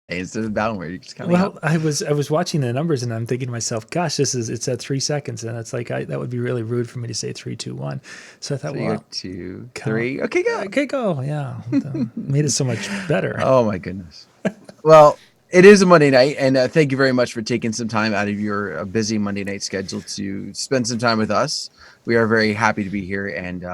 instead of downward. You're just counting up. Well, I was watching the numbers and I'm thinking to myself, gosh, it's at 3 seconds, and it's like that would be really rude for me to say 3, 2, 1. So I thought, So you go well, two, count. three. Okay, go. Okay, go. Yeah, made it so much better. Oh my goodness. Well, it is a Monday night, and thank you very much for taking some time out of your busy Monday night schedule to spend some time with us. We are very happy to be here and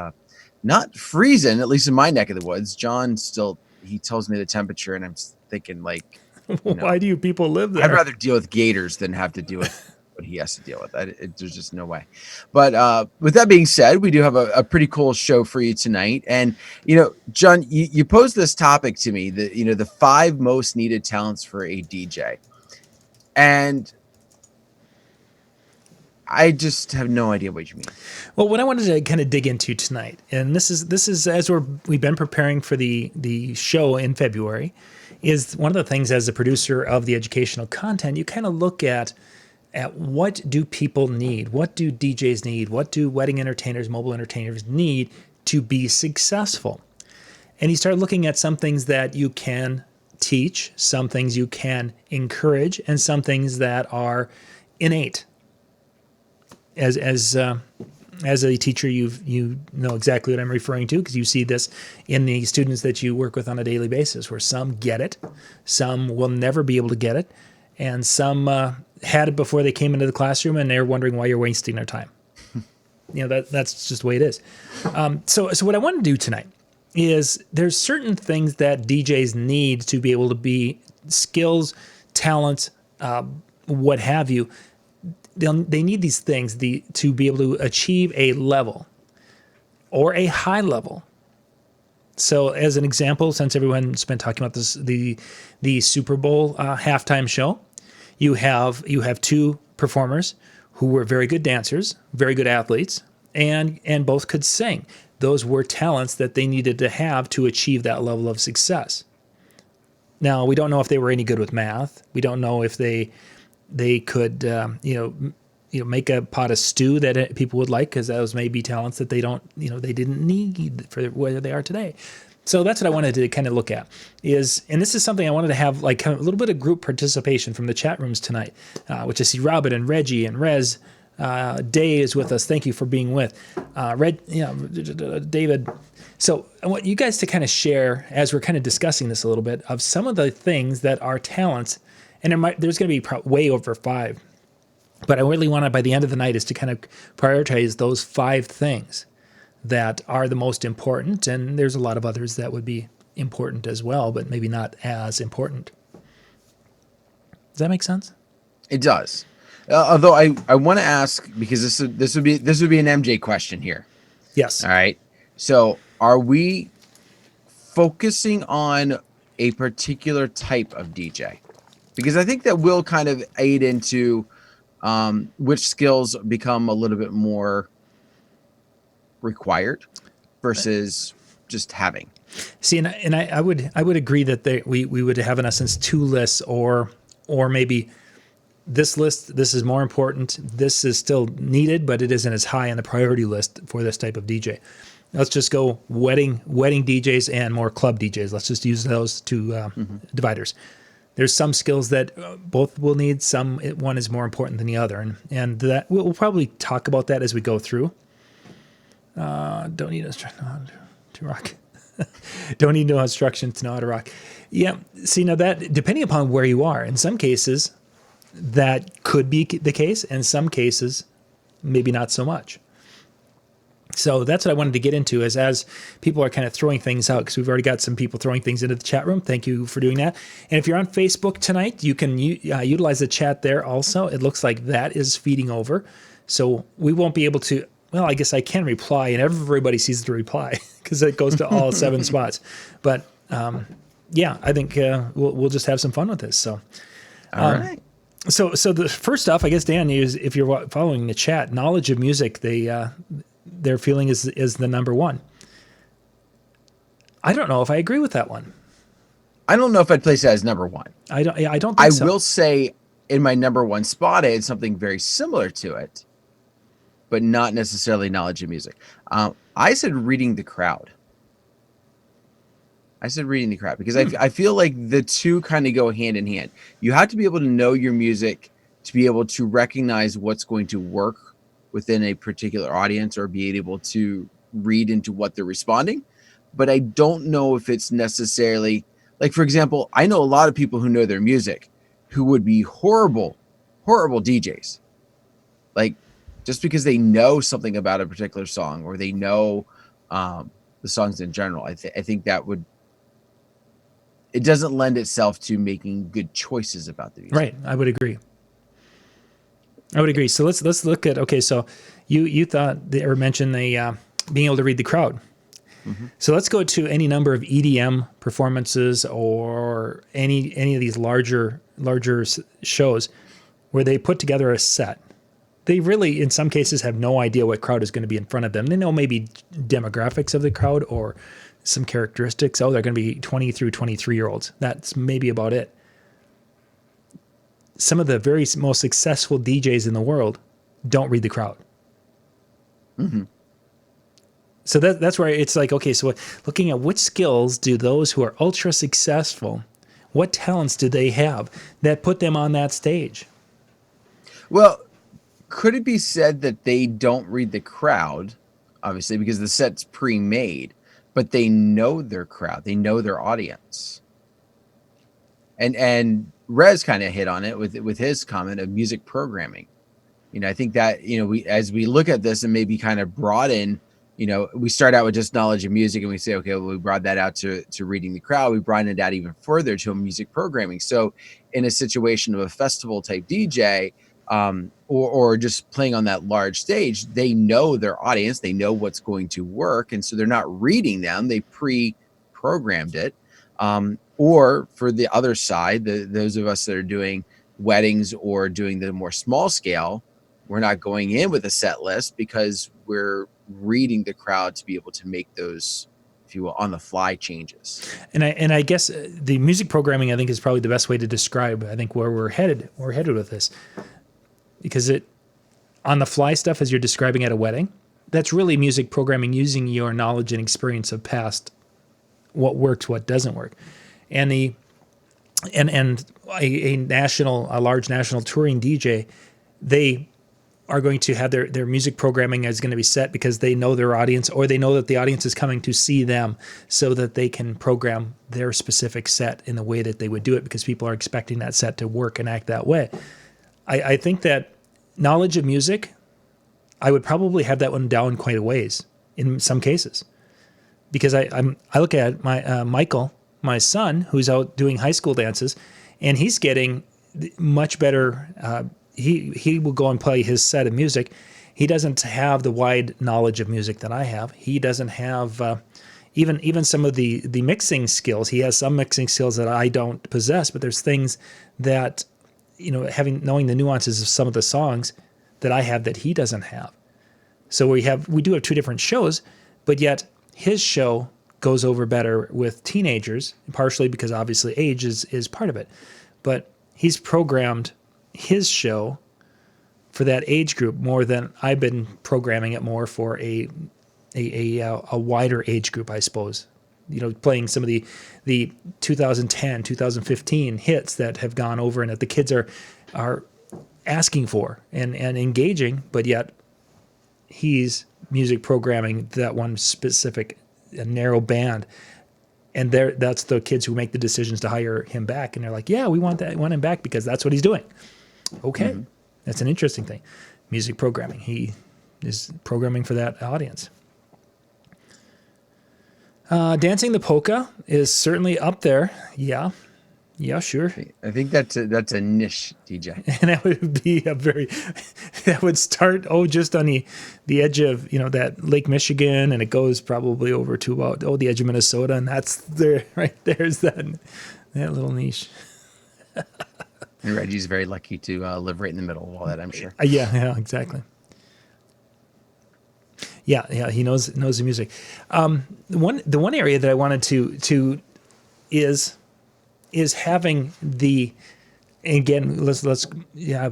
not freezing, at least in my neck of the woods. John still he tells me the temperature, and I'm thinking like, Why do you people live I'd there? rather deal with gators than have to deal with what he has to deal with. There's just no way. But with that being said, we do have a pretty cool show for you tonight. And, John, you posed this topic to me, the 5 most needed talents for a DJ. And I just have no idea what you mean. Well, what I wanted to kind of dig into tonight, and this is as we've been preparing for the show in February, is one of the things as a producer of the educational content, you kind of look at what do people need, what do DJs need, what do wedding entertainers, mobile entertainers need to be successful, and you start looking at some things that you can teach, some things you can encourage, and some things that are innate. As a teacher, you know exactly what I'm referring to because you see this in the students that you work with on a daily basis, where some get it, some will never be able to get it, and some had it before they came into the classroom and they're wondering why you're wasting their time. That's just the way it is. So what I want to do tonight is there's certain things that DJs need to be able to be skills, talents, what have you. They need these things to be able to achieve a level or a high level. So, as an example, since everyone's been talking about this, the Super Bowl halftime show, you have 2 performers who were very good dancers, very good athletes, and both could sing. Those were talents that they needed to have to achieve that level of success. Now, we don't know if they were any good with math. We don't know if they could make a pot of stew that people would like, because those may be talents that they didn't need for where they are today. So that's what I wanted to kind of look at and this is something I wanted to have like kind of a little bit of group participation from the chat rooms tonight, which I see Robin and Reggie and Rez. Day is with us. Thank you for being with David. So I want you guys to kind of share, as we're kind of discussing this a little bit, of some of the things that are talents. And there's going to be way over 5. But I really want to, by the end of the night, is to kind of prioritize those 5 things that are the most important. And there's a lot of others that would be important as well, but maybe not as important. Does that make sense? It does. Although I want to ask, because this would be an MJ question here. Yes. All right. So are we focusing on a particular type of DJ? Because I think that will kind of aid into which skills become a little bit more required versus just having. See, and I would agree that we would have in essence 2 lists, or maybe this list, this is more important, this is still needed, but it isn't as high on the priority list for this type of DJ. Let's just go wedding DJs and more club DJs. Let's just use those 2 dividers. There's some skills that both will need. One is more important than the other, and that we'll probably talk about that as we go through. Don't need instruction to rock. Don't need no instruction to know how to rock. Yeah. See, now that depending upon where you are, in some cases that could be the case, and some cases maybe not so much. So that's what I wanted to get into, is as people are kind of throwing things out, because we've already got some people throwing things into the chat room. Thank you for doing that. And if you're on Facebook tonight, you can utilize the chat there also. It looks like that is feeding over. So we won't be able to, well, I guess I can reply, and everybody sees the reply because it goes to all 7 spots. But yeah, I think we'll just have some fun with this. So, all right. So the first off, I guess, Dan, is if you're following the chat, knowledge of music, their feeling is the number 1. I don't know if I agree with that one. I don't know if I'd place that as number 1. I don't think so. I will say in my number 1 spot, I had something very similar to it, but not necessarily knowledge of music. I said reading the crowd. I said reading the crowd because I feel like the two kind of go hand in hand. You have to be able to know your music to be able to recognize what's going to work within a particular audience or be able to read into what they're responding. But I don't know if it's necessarily like, for example, I know a lot of people who know their music who would be horrible DJs. Like just because they know something about a particular song or they know the songs in general, I think that it doesn't lend itself to making good choices about the music. Right. I would agree. So let's look at, okay, so you thought or mentioned the being able to read the crowd. Mm-hmm. So let's go to any number of EDM performances or any of these larger shows where they put together a set. They really, in some cases, have no idea what crowd is going to be in front of them. They know maybe demographics of the crowd or some characteristics. Oh, they're going to be 20 through 23-year-olds. That's maybe about it. Some of the very most successful DJs in the world don't read the crowd. Mm-hmm. So that's where it's like, okay, so looking at which skills do those who are ultra successful, what talents do they have that put them on that stage? Well, could it be said that they don't read the crowd, obviously, because the set's pre-made, but they know their crowd, they know their audience? And Rez kind of hit on it with his comment of music programming. I think that, as we look at this and maybe kind of broaden, we start out with just knowledge of music and we say, okay, well, we brought that out to reading the crowd. We broadened it out even further to music programming. So in a situation of a festival type DJ, or just playing on that large stage, they know their audience, they know what's going to work. And so they're not reading them, they pre-programmed it. Or for the other side, those of us that are doing weddings or doing the more small scale, we're not going in with a set list because we're reading the crowd to be able to make those, if you will, on the fly changes. And I guess the music programming, I think, is probably the best way to describe, I think, where we're headed with this. Because on the fly stuff, as you're describing at a wedding, that's really music programming using your knowledge and experience of past, what works, what doesn't work. And a large national touring DJ, they are going to have their music programming is going to be set because they know their audience, or they know that the audience is coming to see them, so that they can program their specific set in the way that they would do it because people are expecting that set to work and act that way. I think that knowledge of music, I would probably have that one down quite a ways in some cases, because I look at my Michael, my son, who's out doing high school dances, and he's getting much better. He will go and play his set of music. He doesn't have the wide knowledge of music that I have. He doesn't have even some of the mixing skills. He has some mixing skills that I don't possess, but there's things that, knowing the nuances of some of the songs that I have that he doesn't have. So we do have two different shows, but yet his show goes over better with teenagers, partially because obviously age is part of it. But he's programmed his show for that age group more than I've been programming it more for a wider age group, I suppose. Playing some of the 2010, 2015 hits that have gone over and that the kids are asking for and engaging, but yet he's music programming that one specific narrow band. And that's the kids who make the decisions to hire him back. And they're like, yeah, we want him back because that's what he's doing. Okay. Mm-hmm. That's an interesting thing. Music programming. He is programming for that audience. Dancing the polka is certainly up there. Yeah, sure. I think that's a niche DJ, and that would be that would start just on the edge of that Lake Michigan, and it goes probably over to about the edge of Minnesota, and that's there right there's that little niche. And Reggie's very lucky to live right in the middle of all that, I'm sure. Yeah, exactly. Yeah, he knows the music. The one area that I wanted to is having the, again, let's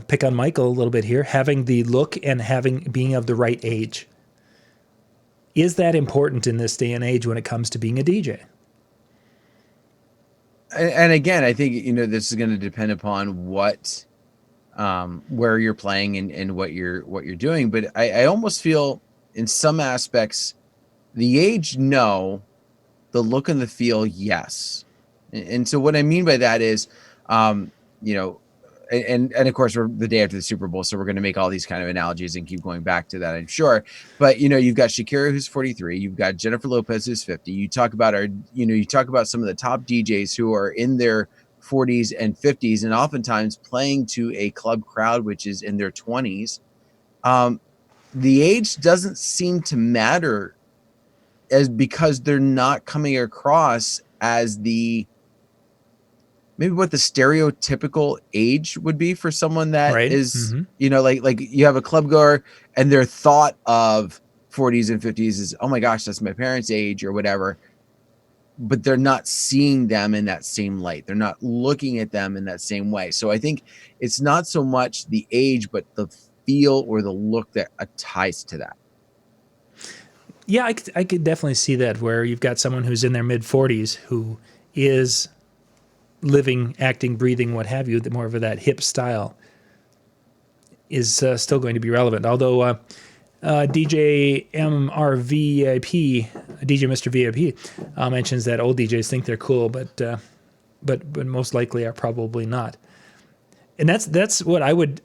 pick on Michael a little bit here, having the look and being of the right age. Is that important in this day and age when it comes to being a DJ? And again, I think, this is going to depend upon where you're playing and what you're doing. But I almost feel in some aspects, the age, no, the look and the feel, yes. And so what I mean by that is, you know, and of course we're the day after the Super Bowl, so we're going to make all these kind of analogies and keep going back to that, I'm sure. But you've got Shakira, who's 43, you've got Jennifer Lopez, who's 50. You talk about you talk about some of the top DJs who are in their 40s and 50s, and oftentimes playing to a club crowd which is in their 20s. The age doesn't seem to matter, as because they're not coming across as maybe what the stereotypical age would be for someone that Right. is, like you have a club goer and their thought of 40s and 50s is, oh my gosh, that's my parents' age or whatever. But they're not seeing them in that same light. They're not looking at them in that same way. So I think it's not so much the age, but the feel or the look that ties to that. Yeah, I could definitely see that, where you've got someone who's in their mid 40s who is living, acting, breathing, what have you, the more of that hip style is still going to be relevant. Although DJ MRVIP, DJ Mr. VIP, mentions that old DJs think they're cool, but most likely are probably not. And that's what I would,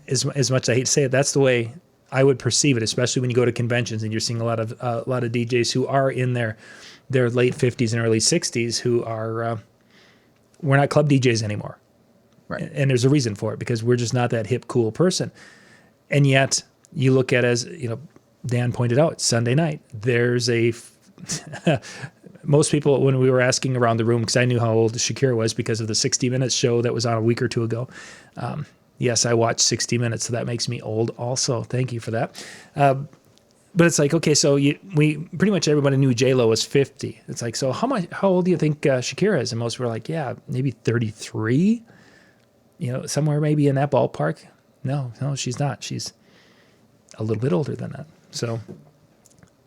as much as I hate to say it, that's the way I would perceive it, especially when you go to conventions and you're seeing a lot of DJs who are in their late 50s and early 60s who are we're not club DJs anymore. Right. And there's a reason for it, because we're just not that hip, cool person. And yet you look at, as Dan pointed out, Sunday night, there's most people, when we were asking around the room, because I knew how old Shakira was because of the 60 Minutes show that was on a week or two ago. Yes, I watched 60 Minutes, so that makes me old also. Thank you for that. But it's like, okay, so we pretty much everybody knew J-Lo was 50. It's like, so how old do you think Shakira is? And most were like, yeah, maybe 33, somewhere maybe in that ballpark. No, she's not. She's a little bit older than that. So,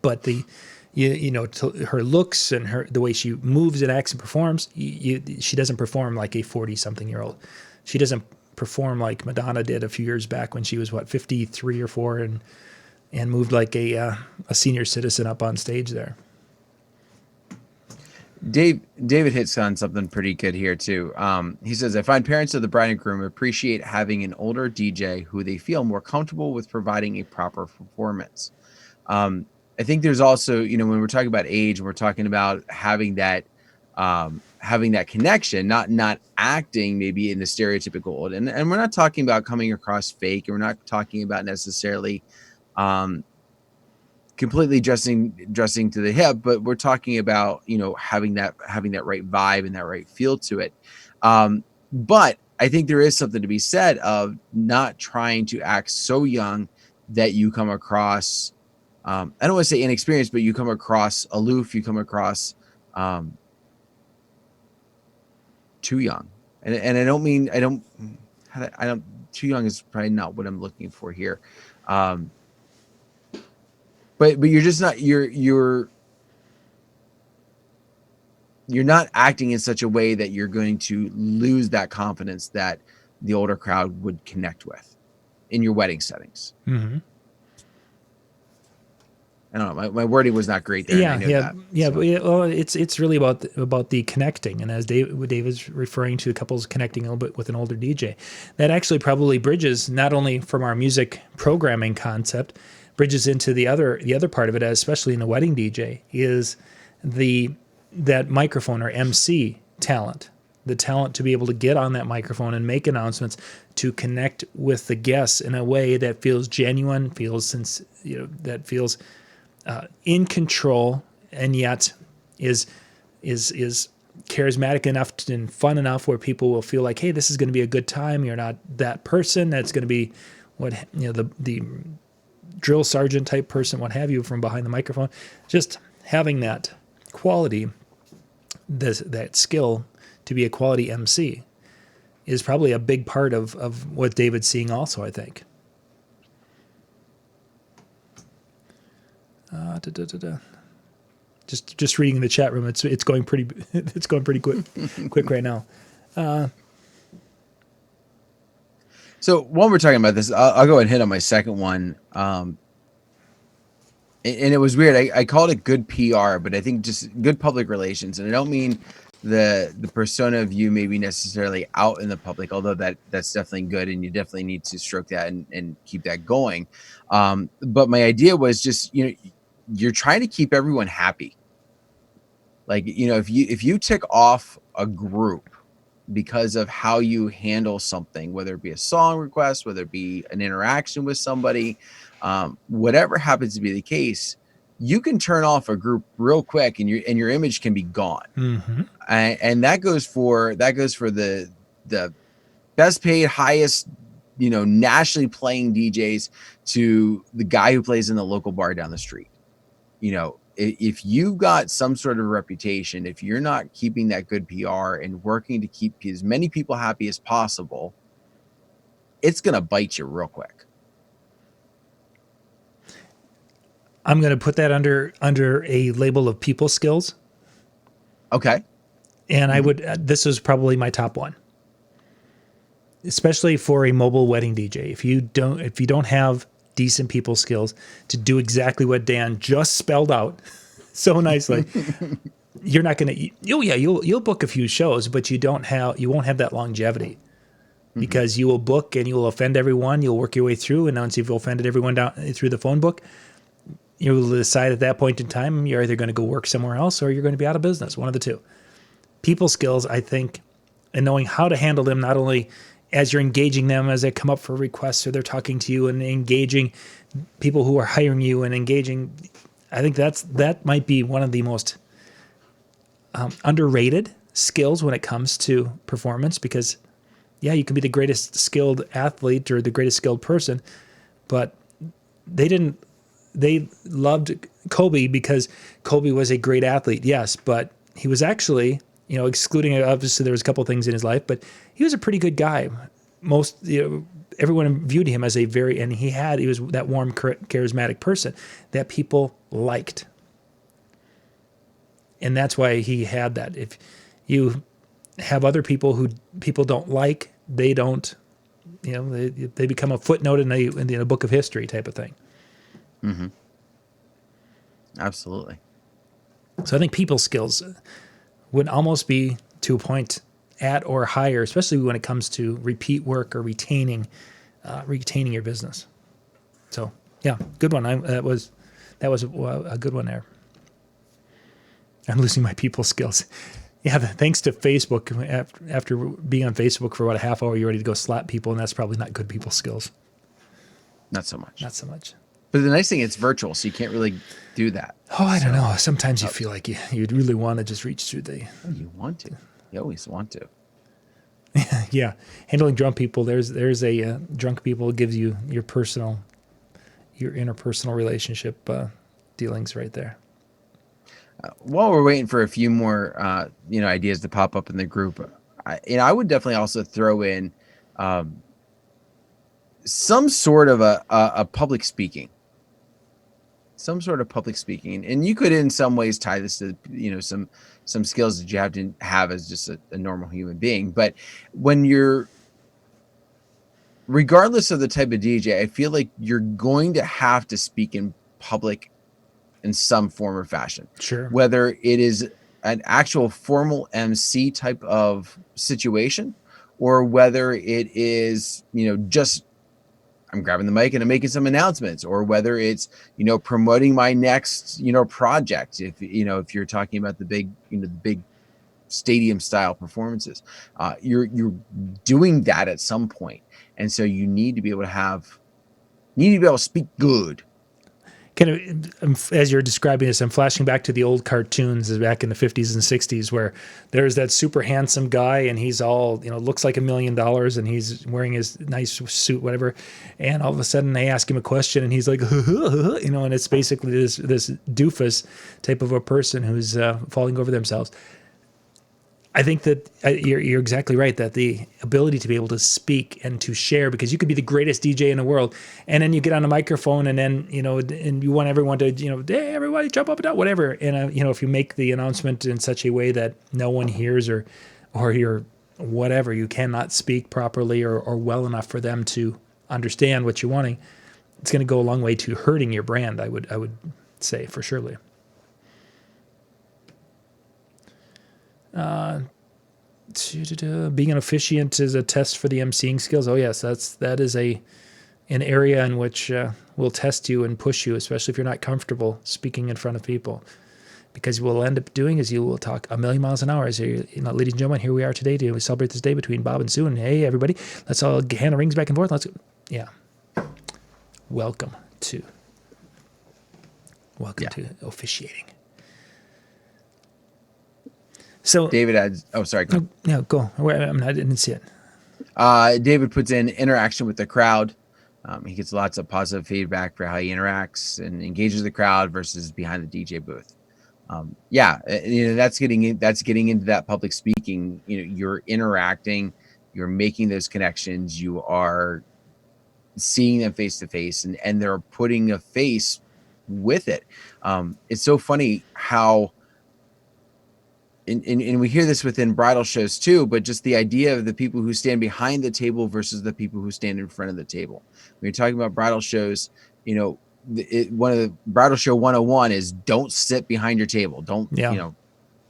but her looks and the way she moves and acts and performs, she doesn't perform like a 40-something-year-old. She doesn't perform like Madonna did a few years back when she was 53 or 4 and moved like a senior citizen up on stage there. David hits on something pretty good here too. He says, I find parents of the bride and groom appreciate having an older DJ who they feel more comfortable with providing a proper performance. I think there's also, when we're talking about age, we're talking about having that connection, not acting maybe in the stereotypical old. And we're not talking about coming across fake, and we're not talking about necessarily completely dressing to the hip, but we're talking about, having that right vibe and that right feel to it. But I think there is something to be said of not trying to act so young that you come across, I don't want to say inexperienced, but you come across aloof, you come across too young. And I don't mean, too young is probably not what I'm looking for here. But you're just not, you're not acting in such a way that you're going to lose that confidence that the older crowd would connect with in your wedding settings. Mm-hmm. I don't know. My wording was not great there. Yeah, and I know that, yeah. so. But well, it's really about the connecting, and as David's referring to couples connecting a little bit with an older DJ, that actually probably bridges not only from our music programming concept, bridges into the other part of it, especially in a wedding DJ, is that microphone or MC talent. The talent to be able to get on that microphone and make announcements, to connect with the guests in a way that feels genuine, that feels in control, and yet is charismatic enough and fun enough where people will feel like, hey, this is going to be a good time. You're not that person that's going to be the drill sergeant type person, what have you, from behind the microphone. Just having that quality, that skill to be a quality MC is probably a big part of what David's seeing also, I think. Just reading in the chat room, it's going pretty it's going pretty quick right now. So while we're talking about this, I'll go ahead and hit on my second one. And it was weird. I called it good PR, but I think just good public relations. And I don't mean the persona of you maybe necessarily out in the public, although that's definitely good, and you definitely need to stroke that and keep that going. But my idea was just, you're trying to keep everyone happy. Like, if you tick off a group because of how you handle something, whether it be a song request, whether it be an interaction with somebody, whatever happens to be the case, you can turn off a group real quick, and your image can be gone. Mm-hmm. And that goes for the best paid, highest, nationally playing DJs to the guy who plays in the local bar down the street. If you've got some sort of reputation, if you're not keeping that good PR and working to keep as many people happy as possible, it's going to bite you real quick. I'm going to put that under a label of people skills. Okay. And I would, this is probably my top one, especially for a mobile wedding DJ. If you don't have decent people skills to do exactly what Dan just spelled out so nicely, you're not going to, you'll book a few shows, but you won't have that longevity, because you will book and you will offend everyone. You'll work your way through, and once you've offended everyone down through the phone book, you'll decide at that point in time, you're either going to go work somewhere else or you're going to be out of business. One of the two. People skills, I think, and knowing how to handle them, not only as you're engaging them as they come up for requests or they're talking to you, and engaging people who are hiring you, and engaging, I think that might be one of the most underrated skills when it comes to performance, because you can be the greatest skilled athlete or the greatest skilled person, but they loved Kobe because Kobe was a great athlete, yes, but he was actually, excluding, obviously there was a couple of things in his life, but he was a pretty good guy. Everyone viewed him as he was that warm, charismatic person that people liked. And that's why he had that. If you have other people who people don't like, they don't, they become a footnote in a book of history type of thing. Mm-hmm. Absolutely. So I think people skills would almost be to a point at or higher, especially when it comes to repeat work or retaining your business. So yeah, good one. That was a good one there. I'm losing my people skills. Yeah, thanks to Facebook. After being on Facebook for about a half hour, you're ready to go slap people, and that's probably not good people skills. Not so much. Not so much. But the nice thing, it's virtual, so you can't really do that. Oh, I don't know. Sometimes you feel like you'd really want to just reach through the... You want to. You always want to. Yeah. Handling drunk people, there's a drunk people gives you your interpersonal relationship dealings right there. While we're waiting for a few more ideas to pop up in the group, I would definitely also throw in some sort of a public speaking. Some sort of public speaking, and you could in some ways tie this to some skills that you have to have as just a normal human being. But when you're, regardless of the type of DJ, I feel like you're going to have to speak in public in some form or fashion. Sure. Whether it is an actual formal MC type of situation, or whether it is just I'm grabbing the mic and I'm making some announcements, or whether it's, promoting my next, project. If you're talking about the big stadium style performances, you're doing that at some point. And so you need to be able to speak good. Kind of, as you're describing this, I'm flashing back to the old cartoons back in the 50s and 60s, where there's that super handsome guy and he's all, looks like $1 million, and he's wearing his nice suit, whatever. And all of a sudden they ask him a question and he's like, and it's basically this doofus type of a person who's falling over themselves. I think that you're exactly right, that the ability to be able to speak and to share, because you could be the greatest DJ in the world, and then you get on a microphone, and then, and you want everyone to, hey, everybody jump up and down, whatever. And, if you make the announcement in such a way that no one hears, or you're whatever, you cannot speak properly or well enough for them to understand what you're wanting, it's going to go a long way to hurting your brand, I would say, for surely. Being an officiant is a test for the emceeing skills. Oh yes, that is an area in which will test you and push you, especially if you're not comfortable speaking in front of people. Because what we'll end up doing is you will talk a million miles an hour. As ladies and gentlemen, here we are today to celebrate this day between Bob and Sue. And hey, everybody, let's all hand the rings back and forth. Welcome to officiating. So David adds, oh, sorry. Go. No, go. I didn't see it. David puts in interaction with the crowd. He gets lots of positive feedback for how he interacts and engages the crowd versus behind the DJ booth. That's getting into that public speaking. You're interacting, you're making those connections, you are seeing them face to face, and they're putting a face with it. It's so funny how, and we hear this within bridal shows too, but just the idea of the people who stand behind the table versus the people who stand in front of the table. When you're talking about bridal shows, one of the bridal show 101 is don't sit behind your table. Don't, and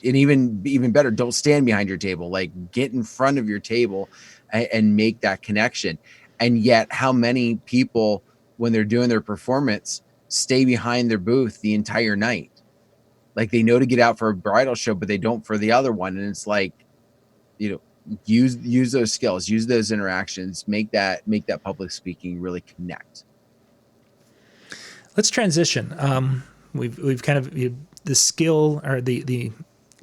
even better, don't stand behind your table. Like, get in front of your table and make that connection. And yet how many people, when they're doing their performance, stay behind their booth the entire night? Like, they know to get out for a bridal show, but they don't for the other one. And it's like, use those skills, use those interactions, make that public speaking really connect. Let's transition. We've kind of the skill, or the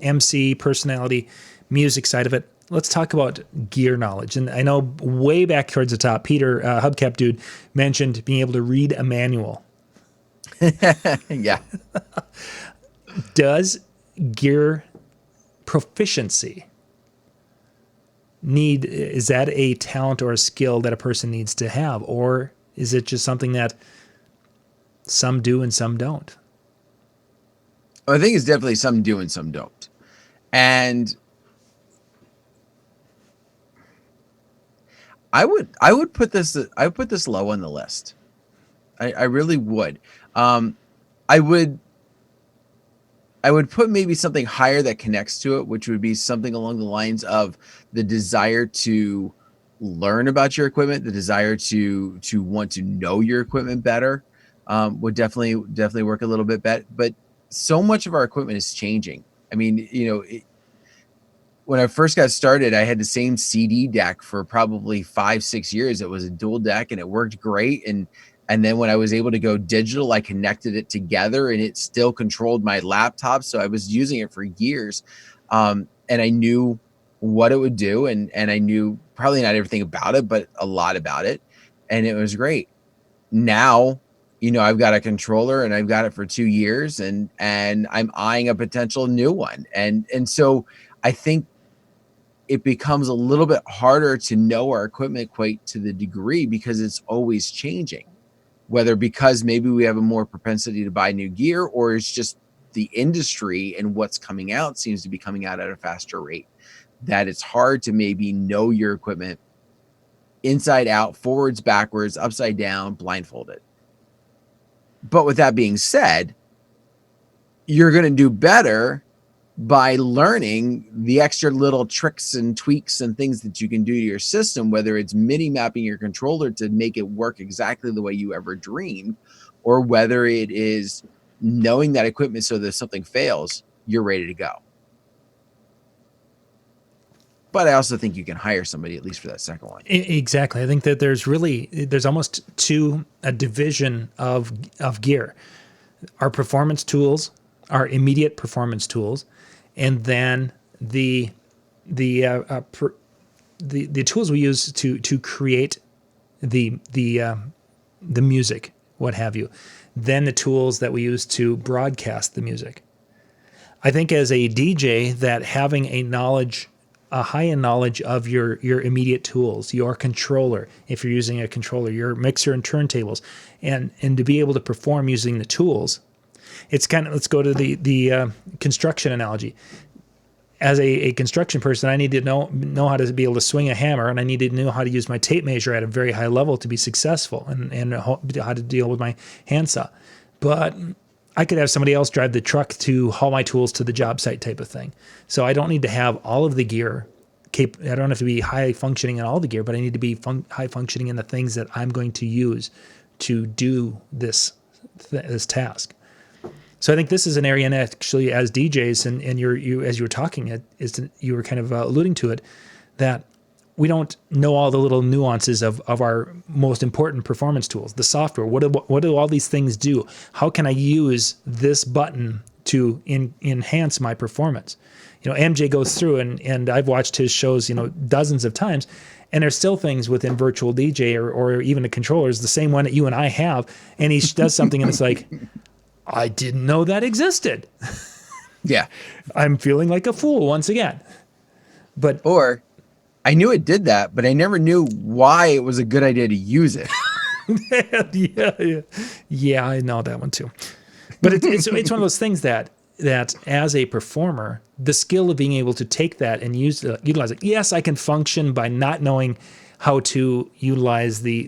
MC personality, music side of it. Let's talk about gear knowledge. And I know way back towards the top, Peter, Hubcap Dude, mentioned being able to read a manual. Yeah. Does gear proficiency is that a talent or a skill that a person needs to have? Or is it just something that some do and some don't? I think it's definitely some do and some don't. And I would put this low on the list. I really would. I would put maybe something higher that connects to it, which would be something along the lines of the desire to learn about your equipment, the desire to want to know your equipment better, would definitely work a little bit better. But so much of our equipment is changing. I mean, when I first got started, I had the same CD deck for probably 5-6 years. It was a dual deck and it worked great. And then when I was able to go digital, I connected it together and it still controlled my laptop. So I was using it for years. And I knew what it would do. And I knew probably not everything about it, but a lot about it. And it was great. Now, I've got a controller and I've got it for 2 years and I'm eyeing a potential new one. And so I think it becomes a little bit harder to know our equipment quite to the degree because it's always changing. Whether because maybe we have a more propensity to buy new gear, or it's just the industry and what's coming out seems to be coming out at a faster rate, that it's hard to maybe know your equipment inside out, forwards, backwards, upside down, blindfolded. But with that being said, you're going to do better by learning the extra little tricks and tweaks and things that you can do to your system, whether it's MIDI mapping your controller to make it work exactly the way you ever dreamed, or whether it is knowing that equipment so that if something fails, you're ready to go. But I also think you can hire somebody at least for that second one. Exactly. I think that there's almost a division of gear. Our performance tools, our immediate performance tools, and then the tools we use to create the music, what have you. Then the tools that we use to broadcast the music. I think as a DJ, that having a knowledge a high-end knowledge of your immediate tools, your controller, if you're using a controller, your mixer and turntables, and to be able to perform using the tools. It's kind of, let's go to the construction analogy. As a construction person, I need to know how to be able to swing a hammer, and I need to know how to use my tape measure at a very high level to be successful, and how to deal with my handsaw. But I could have somebody else drive the truck to haul my tools to the job site type of thing. So I don't need to have all of the gear. I don't have to be high functioning in all the gear, but I need to be high functioning in the things that I'm going to use to do this task. So I think this is an area, and actually as DJs, and you as you were talking, you were kind of alluding to it, that we don't know all the little nuances of our most important performance tools, the software. What do all these things do? How can I use this button to enhance my performance? MJ goes through, and I've watched his shows, dozens of times, and there's still things within virtual DJ or even the controllers, the same one that you and I have, and he does something and it's like, I didn't know that existed. Yeah. I'm feeling like a fool once again. Or I knew it did that, but I never knew why it was a good idea to use it. Yeah, I know that one too. But it's one of those things that as a performer, the skill of being able to take that and utilize it. Yes, I can function by not knowing how to utilize the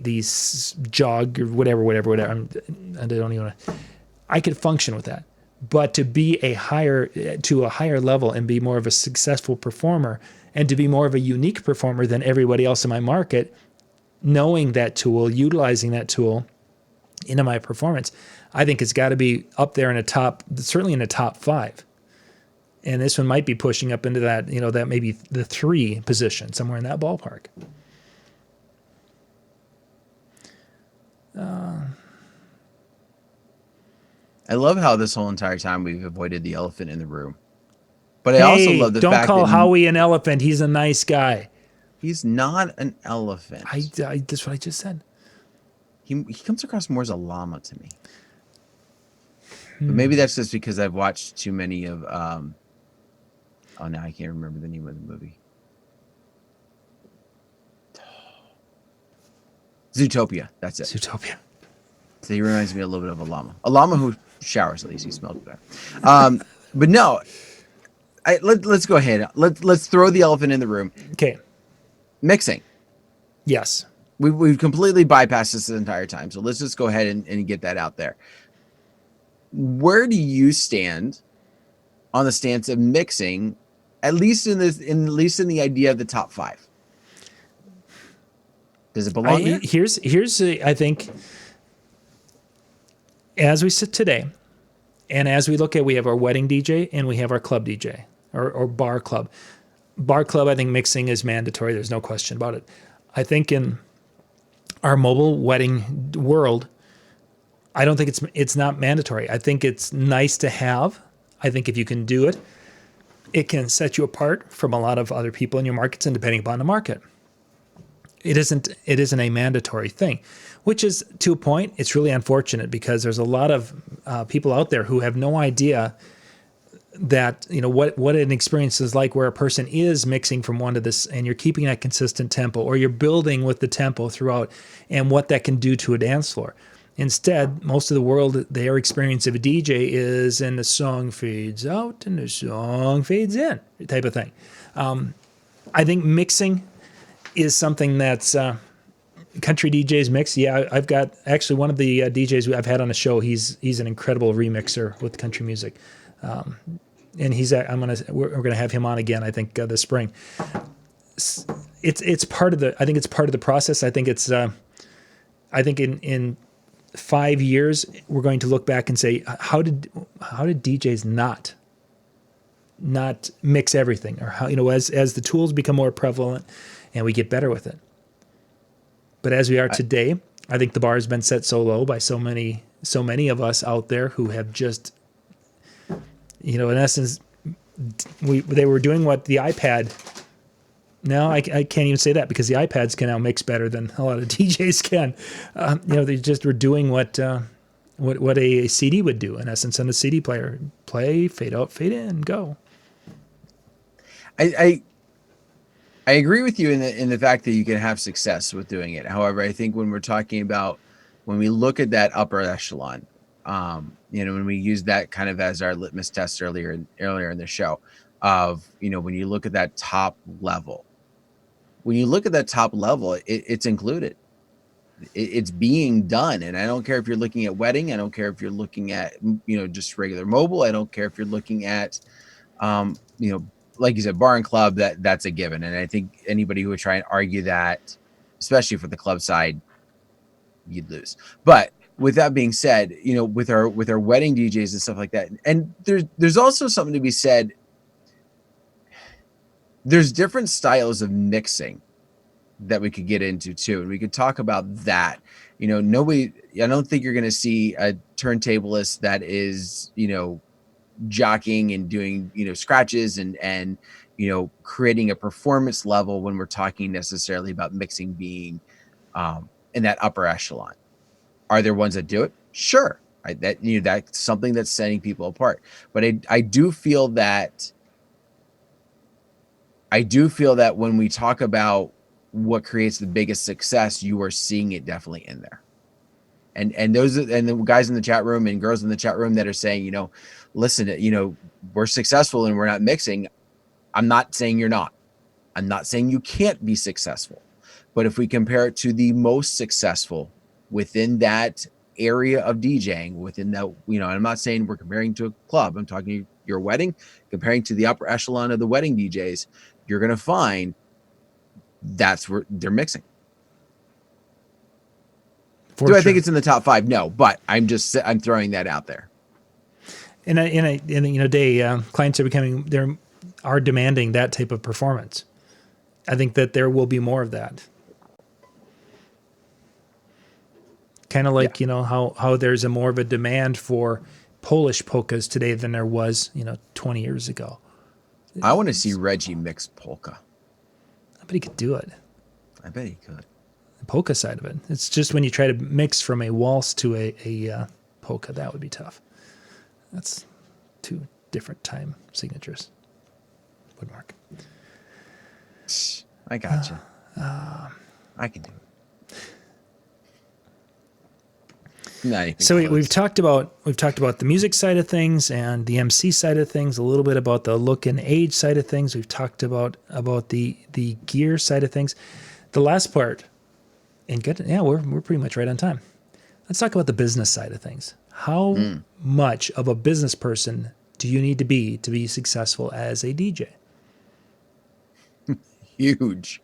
jog or whatever. I don't even. I could function with that, but to be a higher level and be more of a successful performer, and to be more of a unique performer than everybody else in my market, knowing that tool, utilizing that tool into my performance, I think it's got to be up there certainly in the top 5. And this one might be pushing up into that, that maybe the 3 position, somewhere in that ballpark. I love how this whole entire time we've avoided the elephant in the room. But I also love the fact that... Don't call Howie an elephant. He's a nice guy. He's not an elephant. That's what I just said. He comes across more as a llama to me. But maybe that's just because I've watched too many of... now I can't remember the name of the movie. Zootopia. That's it. Zootopia. So he reminds me a little bit of a llama. A llama who showers, at least. He smells better. But no, let's go ahead. Let's throw the elephant in the room. Okay. Mixing. Yes. We've completely bypassed this the entire time. So let's just go ahead and get that out there. Where do you stand on the stance of mixing, at least in the idea of the top 5? Does it belong there? Here's I think, as we sit today, and as we look at, we have our wedding DJ and we have our club DJ or bar club. Bar club, I think mixing is mandatory. There's no question about it. I think in our mobile wedding world, I don't think it's not mandatory. I think it's nice to have. I think if you can do it, it can set you apart from a lot of other people in your markets, and depending upon the market. It isn't a mandatory thing, which is, to a point, it's really unfortunate because there's a lot of people out there who have no idea that, what an experience is like where a person is mixing from one to this, and you're keeping that consistent tempo, or you're building with the tempo throughout, and what that can do to a dance floor. Instead, most of the world, their experience of a DJ is, and the song fades out and the song fades in, type of thing. I think mixing is something that's country DJs mix. Yeah, I've got actually one of the DJs I've had on the show. He's an incredible remixer with country music, and we're gonna have him on again. I think this spring. It's part of the. I think it's part of the process. I think it's. I think in 5 years we're going to look back and say, how did DJs not mix everything, or how, as the tools become more prevalent and we get better with it. But as we are today, I think the bar has been set so low by so many of us out there who have just, in essence, they were doing what the iPad. No, I can't even say that, because the iPads can now mix better than a lot of DJs can. They just were doing what a CD would do, in essence, on a CD player. Play, fade out, fade in, go. I agree with you in the fact that you can have success with doing it. However, I think when we're talking about when we look at that upper echelon, when we use that kind of as our litmus test earlier in the show, of when you look at that top level, it's included. It's being done, and I don't care if you're looking at wedding. I don't care if you're looking at just regular mobile. I don't care if you're looking at um, you know, like you said, bar and club, that's a given. And I think anybody who would try and argue that, especially for the club side, you'd lose. But with that being said, with our wedding DJs and stuff like that, and there's also something to be said. There's different styles of mixing that we could get into too, and we could talk about that. I don't think you're going to see a turntablist that is jockeying and doing scratches and creating a performance level when we're talking necessarily about mixing being in that upper echelon. Are there ones that do it? Sure. That's something that's setting people apart. But I do feel that when we talk about what creates the biggest success, you are seeing it definitely in there. And the guys in the chat room and girls in the chat room that are saying, listen, we're successful and we're not mixing. I'm not saying you're not. I'm not saying you can't be successful. But if we compare it to the most successful within that area of DJing, within that, I'm not saying we're comparing to a club. I'm talking your wedding, comparing to the upper echelon of the wedding DJs, you're going to find that's where they're mixing. I think it's in the top 5? No, but I'm throwing that out there. In a day, clients are demanding that type of performance. I think that there will be more of that. Kind of like, how there's more of a demand for Polish polkas today than there was, 20 years ago. I want to see Reggie mix polka. I bet he could do it. I bet he could. The polka side of it. It's just when you try to mix from a waltz to a polka, that would be tough. That's 2 different time signatures. Would work. I got you. I can do it. So we've talked about the music side of things and the MC side of things, a little bit about the look and age side of things. We've talked about the gear side of things. The last part, and we're pretty much right on time. Let's talk about the business side of things. How much of a business person do you need to be successful as a DJ? Huge.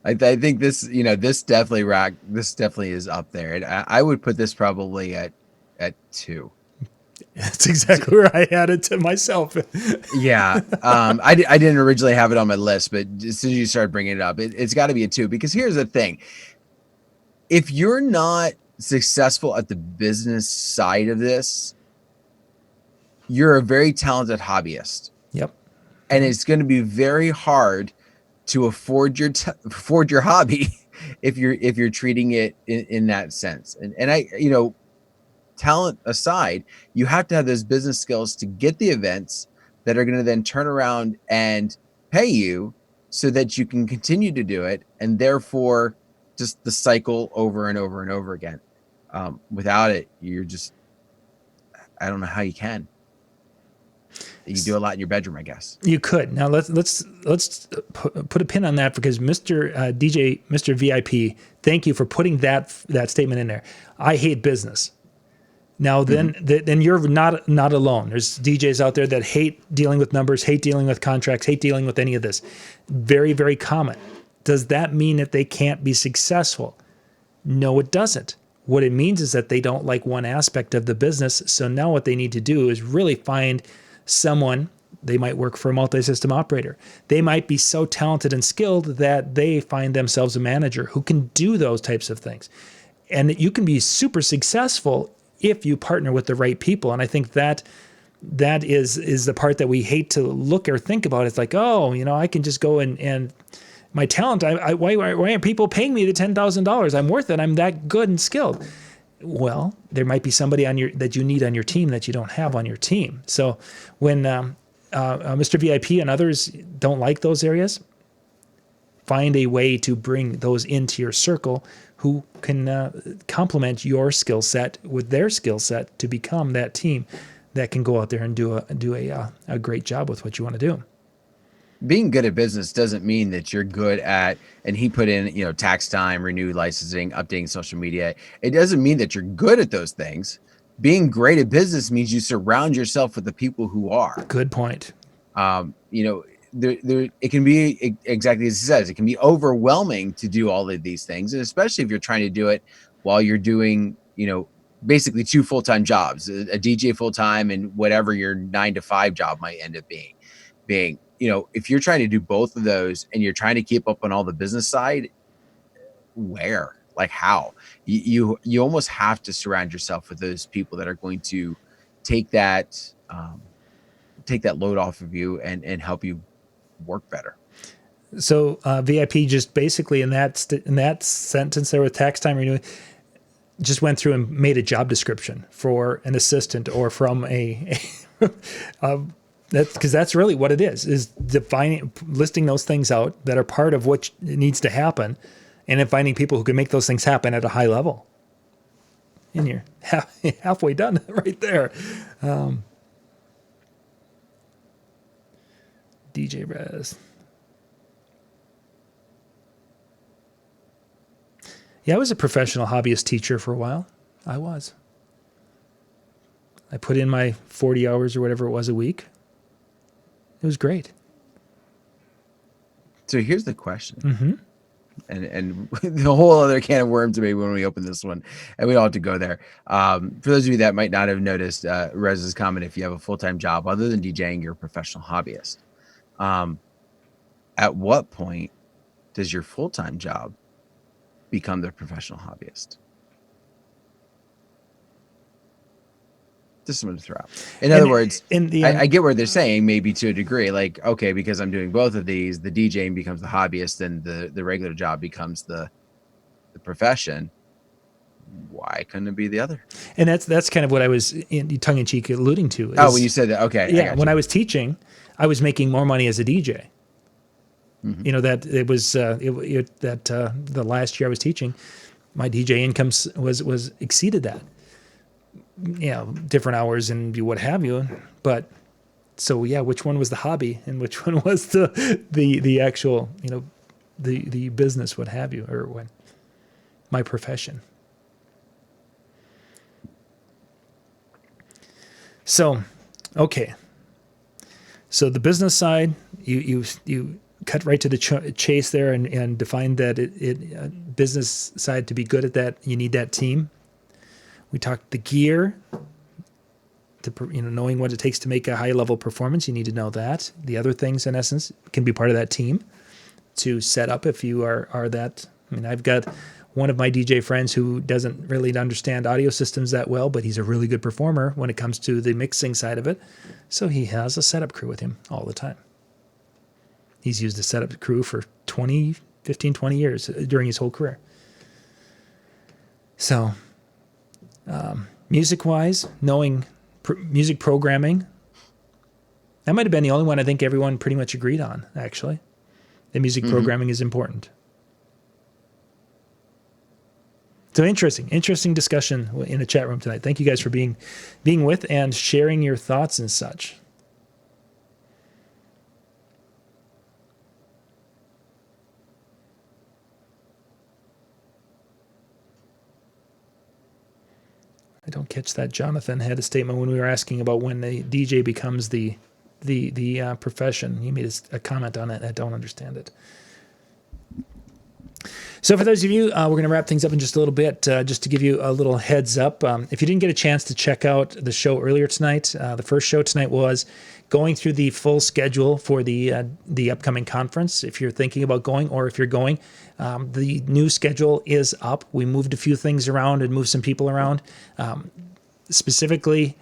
I think this, this definitely is up there. And I would put this probably at 2. That's exactly where I had it to myself. Yeah. I didn't originally have it on my list, but as soon as you started bringing it up, it's got to be a 2, because here's the thing. If you're not successful at the business side of this, you're a very talented hobbyist. Yep. And it's going to be very hard to afford your hobby if you're treating it in that sense. And I, talent aside, you have to have those business skills to get the events that are going to then turn around and pay you so that you can continue to do it, and therefore just the cycle over and over and over again. Without it, you're just, I don't know how you can. You do a lot in your bedroom, I guess. You could. Now let's put a pin on that, because Mr. DJ, Mr. VIP, thank you for putting that statement in there. I hate business. Now then you're not alone. There's DJs out there that hate dealing with numbers, hate dealing with contracts, hate dealing with any of this. Very, very common. Does that mean that they can't be successful? No, it doesn't. What it means is that they don't like one aspect of the business. So now what they need to do is really find someone. They might work for a multi-system operator. They might be so talented and skilled that they find themselves a manager who can do those types of things. And you can be super successful if you partner with the right people. And I think that is the part that we hate to look or think about. It's like, I can just go and my talent, why aren't people paying me the $10,000? I'm worth it. I'm that good and skilled. Well, there might be somebody that you need on your team that you don't have on your team. So when Mr. VIP and others don't like those areas, find a way to bring those into your circle who can complement your skill set with their skill set to become that team that can go out there and do a great job with what you want to do. Being good at business doesn't mean that you're good at, and he put in, tax time, renewed licensing, updating social media. It doesn't mean that you're good at those things. Being great at business means you surround yourself with the people who are. Good point. It can be exactly as he says, it can be overwhelming to do all of these things. And especially if you're trying to do it while you're doing, basically 2 full-time jobs, a DJ full-time and whatever your 9-to-5 job might end up being, if you're trying to do both of those and you're trying to keep up on all the business side, how you almost have to surround yourself with those people that are going to take that load off of you and help you work better. So VIP just basically in that sentence there with tax time renewing just went through and made a job description for an assistant or from a that's really what it is defining, listing those things out that are part of what needs to happen, and then finding people who can make those things happen at a high level. And you're halfway done right there. DJ Rez. Yeah, I was a professional hobbyist teacher for a while. I put in my 40 hours or whatever it was a week. It was great. So here's the question. And the whole other can of worms maybe when we open this one, and we don't have to go there. For those of you that might not have noticed Rez's comment, if you have a full-time job other than DJing, you're a professional hobbyist. At what point does your full-time job become the professional hobbyist? Just something to throw out. In other words, I get where they're saying maybe to a degree, okay, because I'm doing both of these, the DJing becomes the hobbyist and the regular job becomes the profession. Why couldn't it be the other? And that's kind of what I was tongue in cheek alluding to. When you said that, okay. Yeah, when I was teaching, I was making more money as a DJ. That it was the last year I was teaching, my DJ income was exceeded that. Different hours and what have you. But so which one was the hobby and which one was the actual, the business, what have you, or what my profession. So, okay. So the business side, you cut right to the chase there and define that business side, to be good at that, you need that team. We talked the gear, knowing what it takes to make a high level performance. You need to know that. The other things, in essence, can be part of that team to set up if you are that. I've got one of my DJ friends who doesn't really understand audio systems that well, but he's a really good performer when it comes to the mixing side of it. So he has a setup crew with him all the time. He's used a setup crew for 20 years during his whole career. So, music-wise, knowing music programming, that might have been the only one I think everyone pretty much agreed on, actually. The music programming is important. So interesting discussion in the chat room tonight. Thank you guys for being with and sharing your thoughts and such. I don't catch that. Jonathan had a statement when we were asking about when the DJ becomes the profession. He made a comment on it. I don't understand it. So for those of you, we're going to wrap things up in just a little bit, just to give you a little heads up. If you didn't get a chance to check out the show earlier tonight, the first show tonight was going through the full schedule for the upcoming conference. If you're thinking about going, or if you're going, the new schedule is up. We moved a few things around and moved some people around. Specifically,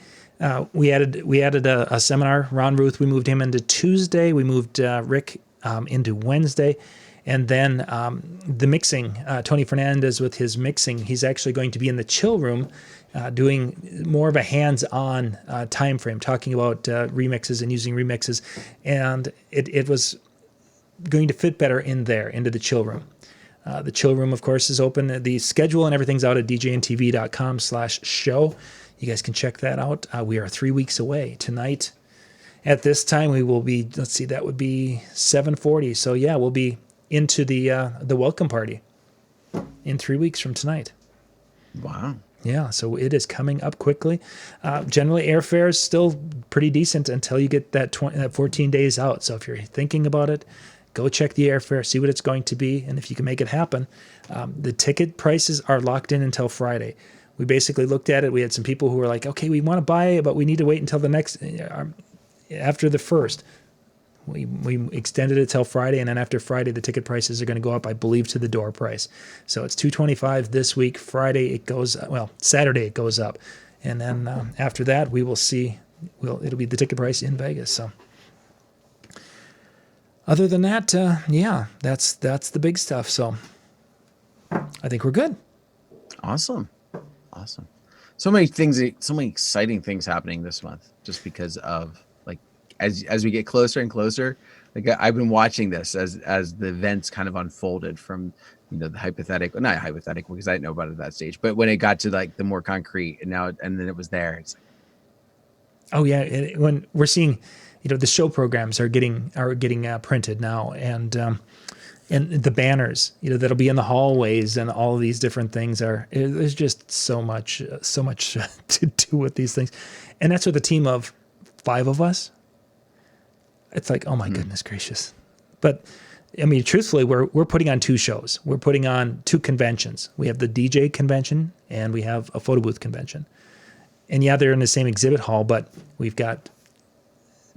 we added a seminar. Ron Ruth, we moved him into Tuesday. We moved Rick into Wednesday. And then the mixing, Tony Fernandez with his mixing, he's actually going to be in the chill room doing more of a hands-on time frame, talking about remixes and using remixes. And it was going to fit better in there, into the chill room. The chill room, of course, is open. The schedule and everything's out at djntv.com/show. You guys can check that out. We are 3 weeks away. Tonight, at this time, we will be, let's see, that would be 7:40. So yeah, we'll be into the welcome party in 3 weeks from tonight. Wow. Yeah, so it is coming up quickly. Generally, airfare is still pretty decent until you get that 14 days out. So if you're thinking about it, go check the airfare, see what it's going to be, and if you can make it happen. The ticket prices are locked in until Friday. We basically looked at it. We had some people who were like, okay, we want to buy it, but we need to wait until the next, after the 1st. We extended it till Friday, and then after Friday, the ticket prices are going to go up, I believe, to the door price. So it's $225 this week. Friday, it goes, well, Saturday, it goes up. And then after that, we will see, it'll be the ticket price in Vegas. So other than that, yeah, that's the big stuff. So I think we're good. Awesome. So many things, so many exciting things happening this month, just because of like, as we get closer and closer. Like I've been watching this as the events kind of unfolded from, the hypothetical, not hypothetical because I didn't know about it at that stage, but when it got to like the more concrete and then it was there. It's like, oh yeah, when we're seeing, the show programs are getting printed now, and the banners, that'll be in the hallways, and all of these different things there's just so much to do with these things, and that's with a team of 5 of us. It's like, oh my goodness gracious. But I mean, truthfully, we're putting on 2 shows. We're putting on 2 conventions. We have the DJ convention and we have a photo booth convention. And yeah, they're in the same exhibit hall, but we've got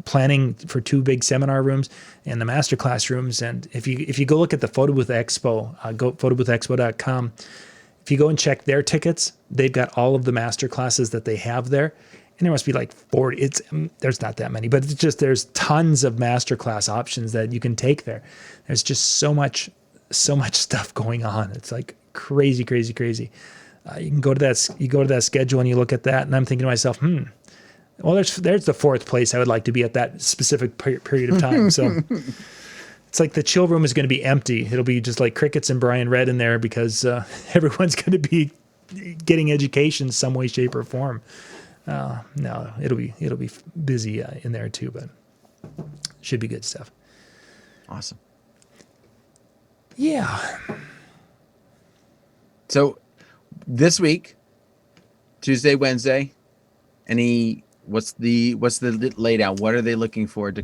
planning for 2 big seminar rooms and the master classrooms. And if you go look at the Photo Booth Expo, go photoboothexpo.com. If you go and check their tickets, they've got all of the master classes that they have there. And there must be like 40. There's not that many, but it's just, there's tons of masterclass options that you can take there. There's just so much stuff going on. It's like crazy. You can go to that schedule and you look at that, and I'm thinking to myself, well, there's the 4th place I would like to be at that specific period of time. So it's like the chill room is going to be empty. It'll be just like crickets and Brian Red in there because everyone's going to be getting education some way, shape, or form. No, it'll be busy in there too, but should be good stuff. awesome. Yeah. So this week, Tuesday, Wednesday, what's the laydown? What are they looking forward to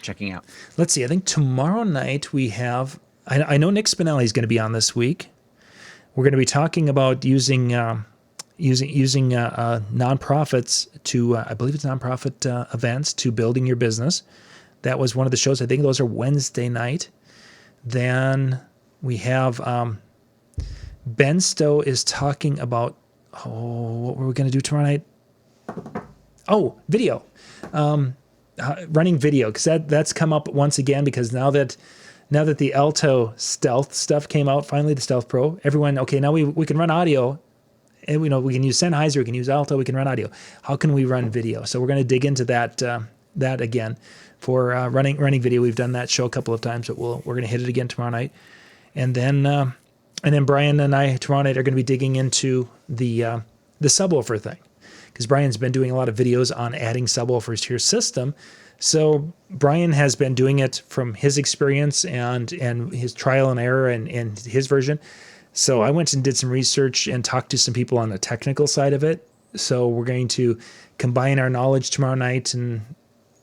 checking out? Let's see. I think tomorrow night we have, I know Nick Spinelli is going to be on this week. We're going to be talking about using nonprofits to, I believe it's nonprofit events to building your business. That was one of the shows. I think those are Wednesday night. Then we have Ben Stowe is talking about, what were we going to do tomorrow night? Oh, video. Running video, because that's come up once again, because now that the Alto Stealth stuff came out, finally the Stealth Pro, everyone, okay, now we can run audio. And we can use Sennheiser, we can use Alto, we can run audio. How can we run video? So we're going to dig into that again for running video. We've done that show a couple of times, but we're going to hit it again tomorrow night. And then Brian and I tomorrow night are going to be digging into the subwoofer thing, because Brian's been doing a lot of videos on adding subwoofers to your system. So Brian has been doing it from his experience and his trial and error and his version. So I went and did some research and talked to some people on the technical side of it. So we're going to combine our knowledge tomorrow night and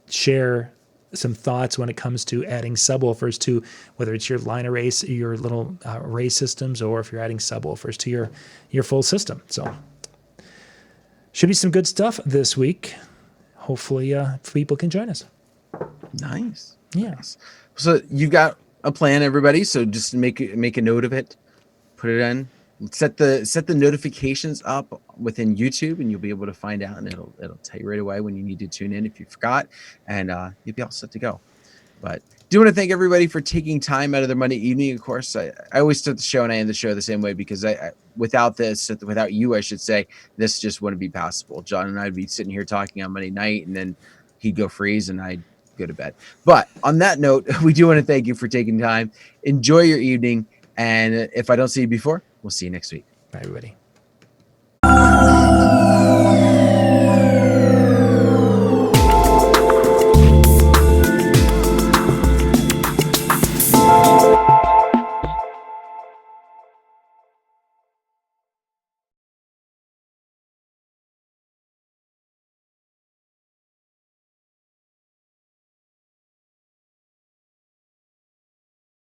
share some thoughts when it comes to adding subwoofers to, whether it's your line array, your little array systems, or if you're adding subwoofers to your full system. So should be some good stuff this week. Hopefully people can join us. Nice. Yeah. Nice. So you got a plan, everybody. So just make a note of it. Put it in. Set the notifications up within YouTube, and you'll be able to find out, and it'll tell you right away when you need to tune in if you forgot, and you'll be all set to go. But do want to thank everybody for taking time out of their Monday evening. Of course, I always start the show and I end the show the same way, because without you, I should say, this just wouldn't be possible. John and I'd be sitting here talking on Monday night, and then he'd go freeze, and I'd go to bed. But on that note, we do want to thank you for taking time. Enjoy your evening. And if I don't see you before, we'll see you next week. Bye, everybody.